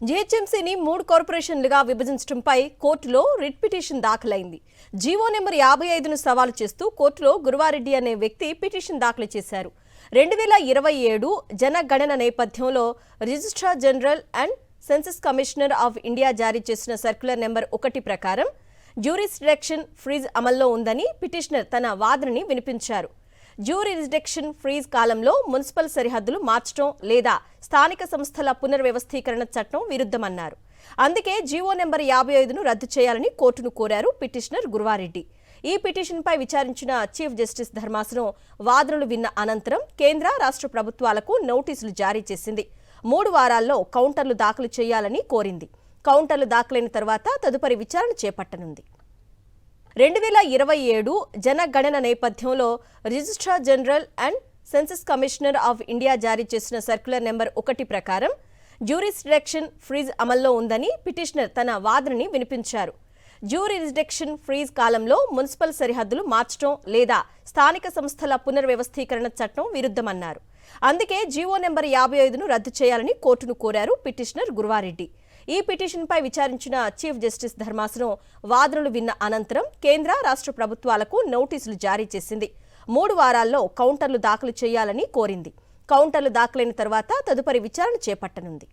జీహెచ్ఎంసీని 3 కార్పొరేషన్లుగా విభజించడంపై కోర్టులో writ petition దాఖలైంది. GO number 55ను సవాలు చేస్తూ కోర్టులో గురువారెడ్డి అనే వ్యక్తి పిటిషన్ దాఖలు చేశారు. 2027 జనగణన నేపథ్యంలో registrar general and census commissioner of India జారీ చేసిన సర్క్యులర్ నెంబర్ 1 ప్రకారం జ్యూరిస్డిక్షన్ ఫ్రీజ్ అమల్లో ఉందని పిటిషనర్ తన వాదనని వినిపించారు. జ్యూరిస్డిక్షన్ ఫ్రీజ్ కాలంలో మున్సిపల్ సరిహద్దులు మార్చడం లేదా స్థానిక సంస్థల పునర్వ్యవస్థీకరణ చట్టం విరుద్ధమన్నారు. అందుకే జీవో నెంబర్ 55ను రద్దు చేయాలని కోర్టును కోరారు పిటిషనర్ గురువారెడ్డి. ఈ పిటిషన్పై విచారించిన చీఫ్ జస్టిస్ ధర్మాసనం వాదనలు విన్న అనంతరం కేంద్ర రాష్ట్ర ప్రభుత్వాలకు నోటీసులు జారీ చేసింది. 3 వారాల్లో కౌంటర్లు దాఖలు చేయాలని కోరింది. కౌంటర్లు దాఖలైన తర్వాత తదుపరి విచారణ చేపట్టనుంది. 2027 జనగణన నేపథ్యంలో registrar general and census commissioner of India జారీ చేసిన సర్క్యులర్ నెంబర్ 1 ప్రకారం జ్యూరిస్డిక్షన్ ఫ్రీజ్ అమల్లో ఉందని పిటిషనర్ తన వాదనని వినిపించారు. జ్యూరిస్డిక్షన్ ఫ్రీజ్ కాలంలో మున్సిపల్ సరిహద్దులు మార్చడం లేదా స్థానిక సంస్థల పునర్వ్యవస్థీకరణ చట్టం విరుద్ధమన్నారు. అందుకే జీవో నెంబర్ 55ను రద్దు చేయాలని కోర్టును కోరారు పిటిషనర్ గురువారెడ్డి. ఈ పిటిషన్పై విచారించిన చీఫ్ జస్టిస్ ధర్మాసనం వాదనలు విన్న అనంతరం కేంద్ర రాష్ట్ర ప్రభుత్వాలకు నోటీసులు జారీ చేసింది. 3 వారాల్లో కౌంటర్లు దాఖలు చేయాలని కోరింది. కౌంటర్లు దాఖలైన తర్వాత తదుపరి విచారణ చేపట్టనుంది.